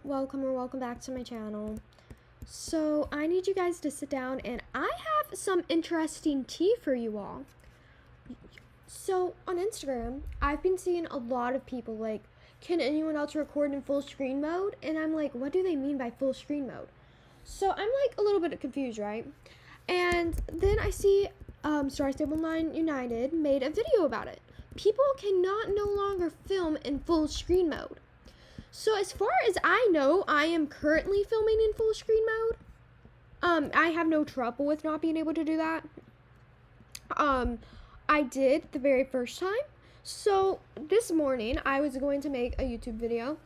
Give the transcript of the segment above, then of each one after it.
Welcome or welcome back to my channel. So I need you guys to sit down and I have some interesting tea for you all. So on Instagram, I've been seeing a lot of people like, can anyone else record in full screen mode? And I'm like, what do they mean by full screen mode? So I'm like a little bit confused, right? And then I see Star Stable 9 United made a video about it. People cannot no longer film in full screen mode. So as far as I know, I am currently filming in full screen mode. I have no trouble with not being able to do that. I did the very first time. So this morning, I was going to make a YouTube video.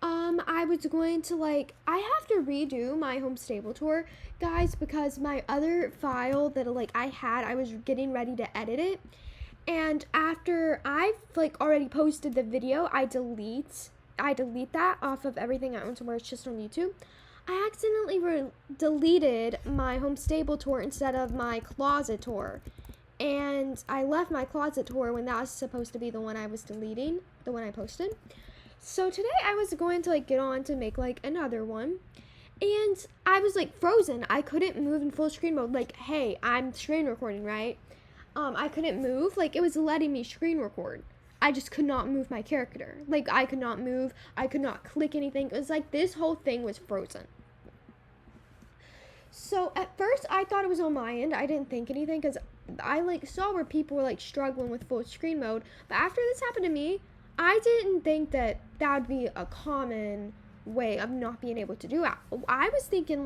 I was going to I have to redo my home stable tour, guys, because my other file that I was getting ready to edit it. And after I've already posted the video, I delete that off of everything I own to where it's just on YouTube. I accidentally deleted my home stable tour instead of my closet tour. And I left my closet tour when that was supposed to be the one I was deleting, the one I posted. So today I was going to get on to make another one. And I was frozen. I couldn't move in full screen mode. Hey, I'm screen recording, right? I couldn't move. It was letting me screen record. I just could not move my character. I could not move. I could not click anything. It was this whole thing was frozen. So at first I thought it was on my end. I didn't think anything because I saw where people were struggling with full screen mode. But after this happened to me, I didn't think that would be a common way of not being able to do it. I was thinking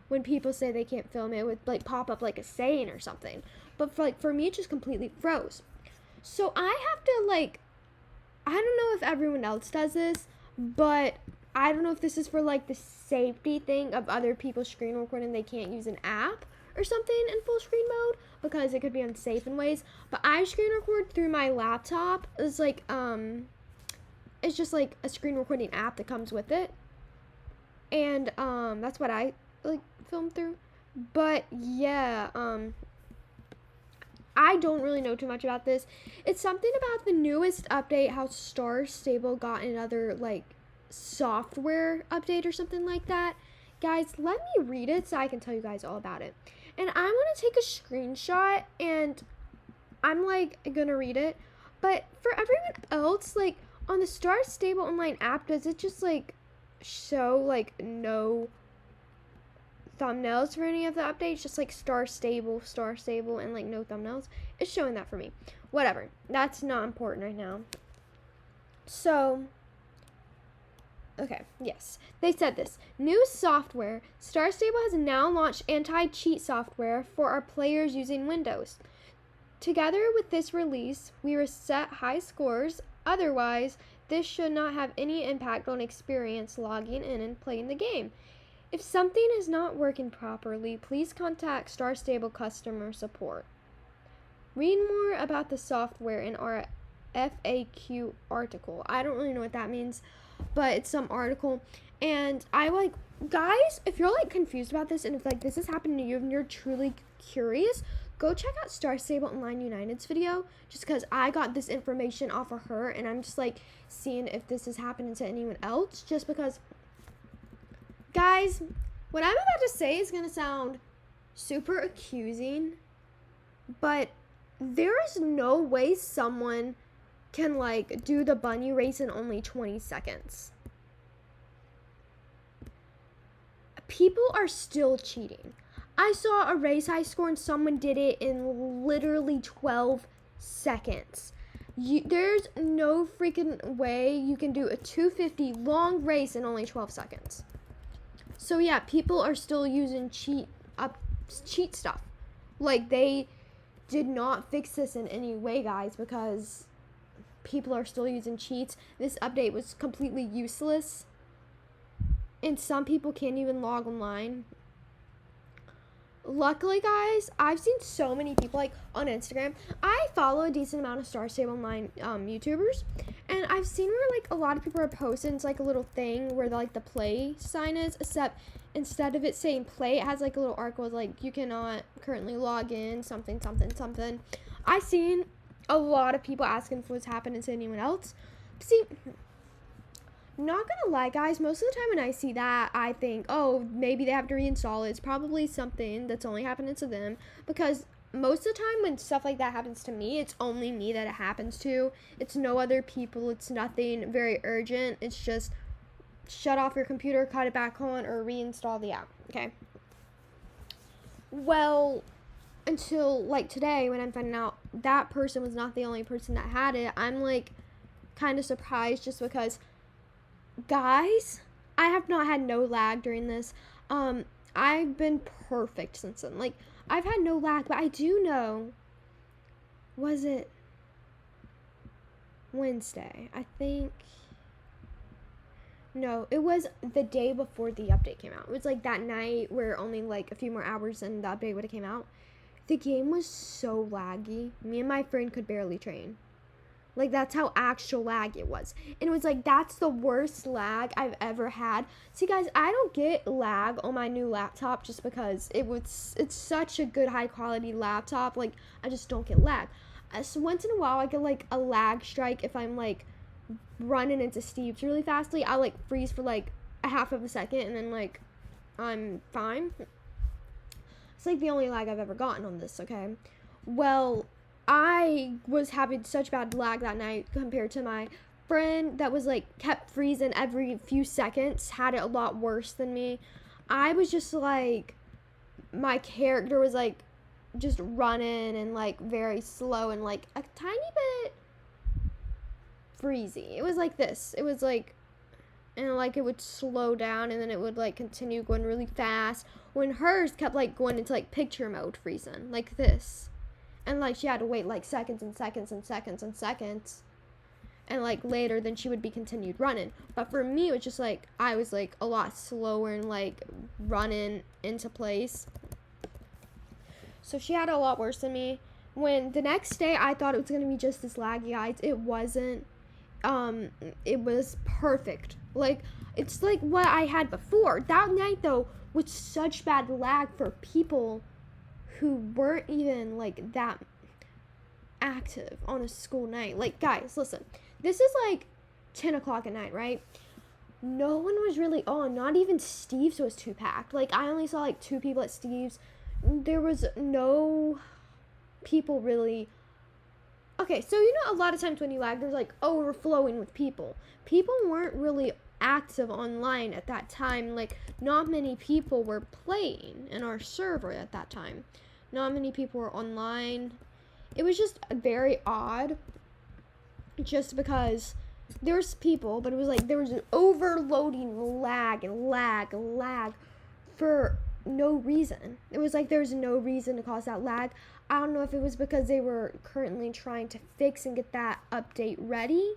when people say they can't film it would pop up a saying or something. But for me it just completely froze. So I have to I don't know if everyone else does this, but I don't know if this is for the safety thing of other people screen recording they can't use an app or something in full screen mode because it could be unsafe in ways. But I screen record through my laptop. It's it's just a screen recording app that comes with it. And that's what I film through. But yeah, I don't really know too much about this. It's something about the newest update, how Star Stable got another software update or something like that. Guys, let me read it so I can tell you guys all about it. And I'm gonna take a screenshot and I'm gonna read it. But for everyone else, on the Star Stable Online app, does it just show no thumbnails for any of the updates, just Star Stable, and no thumbnails? It's showing that for me. Whatever, that's not important right now. So okay, yes, they said this new software. Star Stable has now launched anti-cheat software for our players using Windows. Together with this release, we reset high scores. Otherwise, this should not have any impact on experience logging in and playing the game. If something is not working properly, please contact Star Stable customer support. Read more about the software in our FAQ article. I don't really know what that means, but it's some article. And I guys, if you're confused about this and if this is happening to you and you're truly curious, go check out Star Stable Online United's video, just because I got this information off of her and I'm just seeing if this is happening to anyone else, just because, guys, what I'm about to say is going to sound super accusing, but there is no way someone can do the bunny race in only 20 seconds. People are still cheating. I saw a race high score and someone did it in literally 12 seconds. There's no freaking way you can do a 250 long race in only 12 seconds. So yeah, people are still using cheat stuff. They did not fix this in any way, guys, because people are still using cheats. This update was completely useless. And some people can't even log online. Luckily, guys, I've seen so many people on Instagram. I follow a decent amount of Star Stable Online YouTubers, and I've seen where a lot of people are posting. It's a little thing where the play sign is, except instead of it saying play, it has a little article with you cannot currently log in, something. I've seen a lot of people asking if what's happening to anyone else. See, Not gonna lie, guys, most of the time when I see that, I think, oh, maybe they have to reinstall it. It's probably something that's only happening to them, because most of the time when stuff like that happens to me, it's only me that it happens to. It's no other people. It's nothing very urgent. It's just shut off your computer, cut it back on, or reinstall the app. Okay. Well, until like today when I'm finding out that person was not the only person that had it, I'm like kind of surprised, just because, guys, I have not had no lag during this. I've been perfect since then. Like, I've had no lag, but I do know, was it Wednesday? I think, no, it was the day before the update came out. It was like that night where only like a few more hours and the update would have came out. The game was so laggy. Me and my friend could barely train. Like, that's how actual lag it was. And it was like, that's the worst lag I've ever had. See, guys, I don't get lag on my new laptop just because it's such a good high quality laptop. Like, I just don't get lag. So once in a while I get like a lag strike if I'm like running into Steve's really fastly. I'll like freeze for like a half of a second and then like I'm fine. It's like the only lag I've ever gotten on this, okay? Well, I was having such bad lag that night compared to my friend that was like kept freezing every few seconds, had it a lot worse than me. I was just like, my character was like just running and like very slow and like a tiny bit freezy. It was like this. It was like, and like it would slow down and then it would like continue going really fast, when hers kept like going into like picture mode freezing like this, and like she had to wait like seconds and seconds and seconds and seconds, and like later then she would be continued running. But for me it was just like I was like a lot slower and like running into place, so she had it a lot worse than me. When the next day I thought it was gonna be just as laggy, guys, it wasn't. It was perfect. Like, it's like what I had before. That night though was such bad lag for people who weren't even like that active on a school night. Like, guys, listen, this is like 10 o'clock at night, right? No one was really on. Not even Steve's was too packed. Like, I only saw like 2 people at Steve's. There was no people really. Okay, so you know, a lot of times when you lag, there's like overflowing with people. People weren't really active online at that time. Like, not many people were playing in our server at that time. Not many people were online. It was just very odd, just because there's people, but it was like there was an overloading lag and lag for no reason. It was like there was no reason to cause that lag. I don't know if it was because they were currently trying to fix and get that update ready,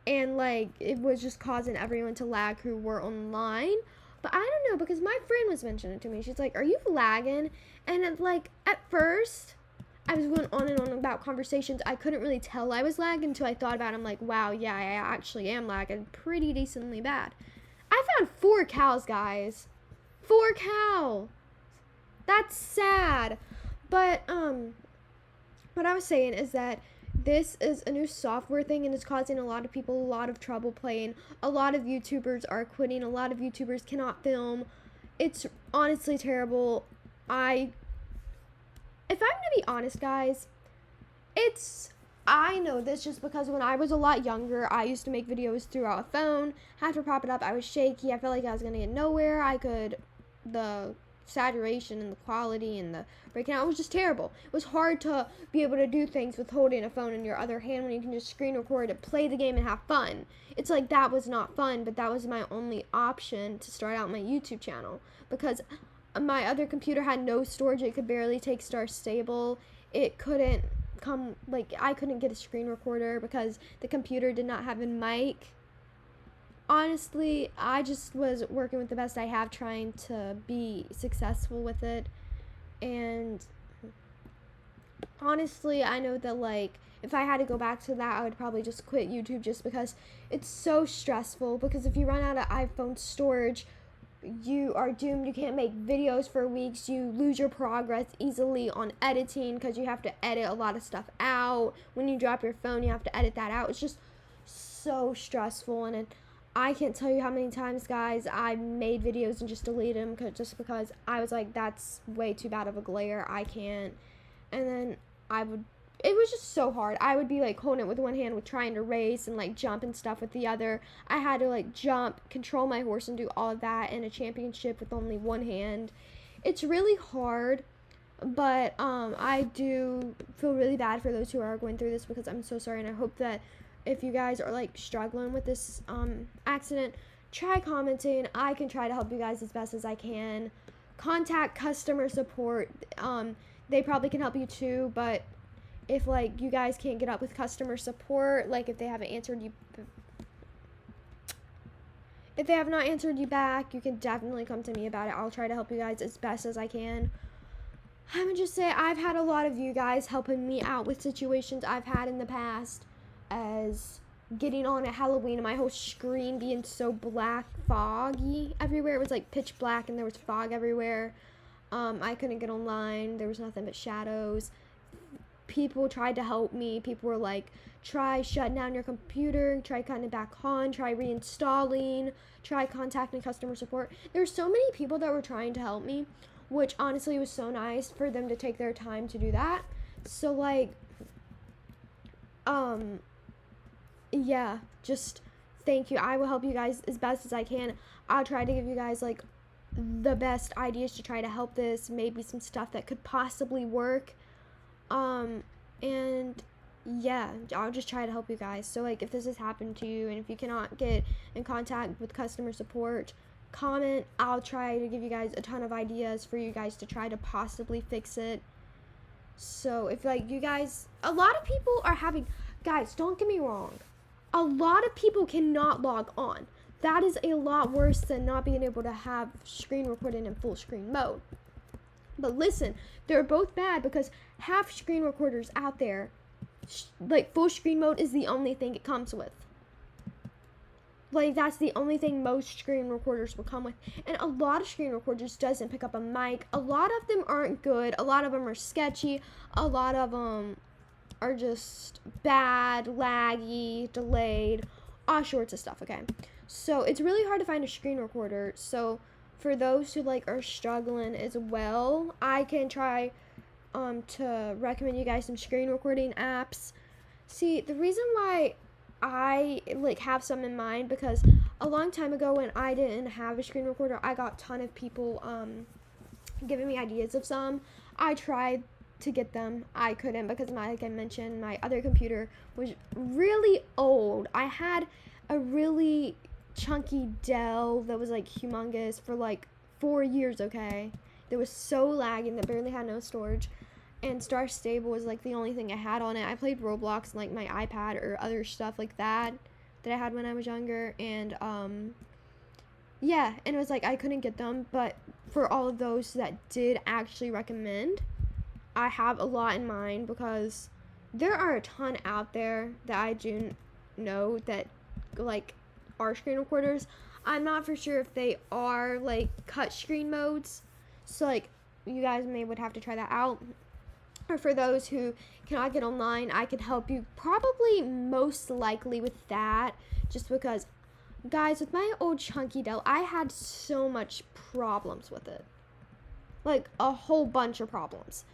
and like it was just causing everyone to lag who were online. But I don't know, because my friend was mentioning it to me. She's like, are you lagging? And like at first I was going on and on about conversations. I couldn't really tell I was lagging until I thought about it. I'm like, wow, yeah, I actually am lagging pretty decently bad. I found 4 cows, guys. 4 cows. That's sad. But what I was saying is that this is a new software thing, and it's causing a lot of people a lot of trouble playing. A lot of YouTubers are quitting. A lot of YouTubers cannot film. It's honestly terrible. If I'm gonna be honest, guys, I know this just because when I was a lot younger, I used to make videos through a phone. Had to prop it up. I was shaky. I felt like I was gonna get nowhere. The saturation and the quality and the breaking out was just terrible. It was hard to be able to do things with holding a phone in your other hand when you can just screen record and play the game and have fun. It's like that was not fun, but that was my only option to start out my YouTube channel, because my other computer had no storage. It could barely take Star Stable. It couldn't I couldn't get a screen recorder because the computer did not have a mic. Honestly, I just was working with the best I have, trying to be successful with it. And honestly, I know that like if I had to go back to that, I would probably just quit YouTube, just because it's so stressful. Because if you run out of iPhone storage, you are doomed. You can't make videos for weeks. You lose your progress easily on editing because you have to edit a lot of stuff out. When you drop your phone, you have to edit that out. It's just so stressful, and I can't tell you how many times, guys, I made videos and just deleted them just because I was like, that's way too bad of a glare. I can't. And then it was just so hard. I would be like holding it with one hand with trying to race and like jump and stuff with the other. I had to like jump, control my horse, and do all of that in a championship with only one hand. It's really hard, but I do feel really bad for those who are going through this, because I'm so sorry, and I hope that if you guys are like struggling with this accident, try commenting. I can try to help you guys as best as I can. Contact customer support. They probably can help you too, but if like you guys can't get up with customer support, like if they haven't answered you, if they have not answered you back, you can definitely come to me about it. I'll try to help you guys as best as I can. I would just say I've had a lot of you guys helping me out with situations I've had in the past, as getting on at Halloween and my whole screen being so black, foggy everywhere. It was like pitch black and there was fog everywhere. I couldn't get online. There was nothing but shadows. People tried to help me. People were like, try shutting down your computer, try cutting it back on, try reinstalling, try contacting customer support. There were so many people that were trying to help me, which honestly was so nice for them to take their time to do that. So like, yeah, just thank you. I will help you guys as best as I can. I'll try to give you guys like the best ideas to try to help this, maybe some stuff that could possibly work. And yeah, I'll just try to help you guys. So like if this has happened to you and if you cannot get in contact with customer support, comment. I'll try to give you guys a ton of ideas for you guys to try to possibly fix it. So if like you guys, a lot of people are having, guys, don't get me wrong, a lot of people cannot log on. That is a lot worse than not being able to have screen recording in full screen mode. But listen, they're both bad because half screen recorders out there, like full screen mode is the only thing it comes with. Like that's the only thing most screen recorders will come with. And a lot of screen recorders doesn't pick up a mic. A lot of them aren't good. A lot of them are sketchy. A lot of them are just bad, laggy, delayed, all sorts of stuff, okay? So it's really hard to find a screen recorder. So for those who like are struggling as well, I can try to recommend you guys some screen recording apps. See, the reason why I like have some in mind, because a long time ago when I didn't have a screen recorder, I got a ton of people giving me ideas of some. I tried to get them. I couldn't because like I mentioned, my other computer was really old. I had a really chunky Dell that was like humongous for like 4 years, okay? That was so lagging that barely had no storage. And Star Stable was like the only thing I had on it. I played Roblox and like my iPad or other stuff like that I had when I was younger. And yeah, and it was like I couldn't get them. But for all of those that did actually recommend, I have a lot in mind, because there are a ton out there that I do know that like are screen recorders. I'm not for sure if they are like cut screen modes, so like you guys would have to try that out. Or for those who cannot get online, I can help you probably most likely with that, just because guys, with my old chunky Dell, I had so much problems with it, like a whole bunch of problems.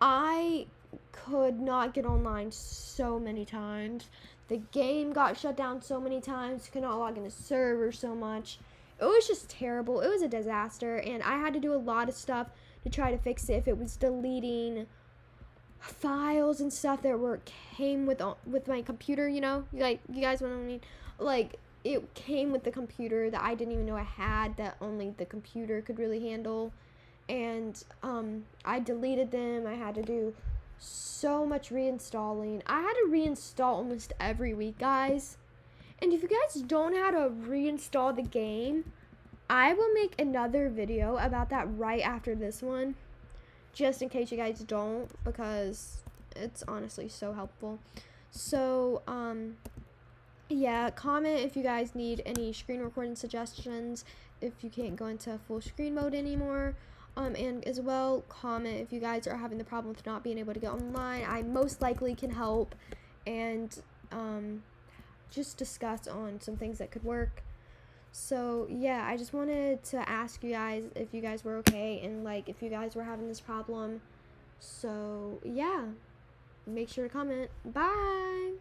I could not get online so many times. The game got shut down so many times. Could not log in the server so much. It was just terrible. It was a disaster, and I had to do a lot of stuff to try to fix it. If it was deleting files and stuff that came with my computer, you know, like you guys know what I mean. Like it came with the computer that I didn't even know I had, that only the computer could really handle. And I deleted them. I had to do so much reinstalling. I had to reinstall almost every week, guys. And if you guys don't know how to reinstall the game, I will make another video about that right after this one, just in case you guys don't, because it's honestly so helpful. So yeah, comment if you guys need any screen recording suggestions, if you can't go into full screen mode anymore. And as well, comment if you guys are having the problem with not being able to get online. I most likely can help. And just discuss on some things that could work. So yeah, I just wanted to ask you guys if you guys were okay and like if you guys were having this problem. So yeah, make sure to comment. Bye.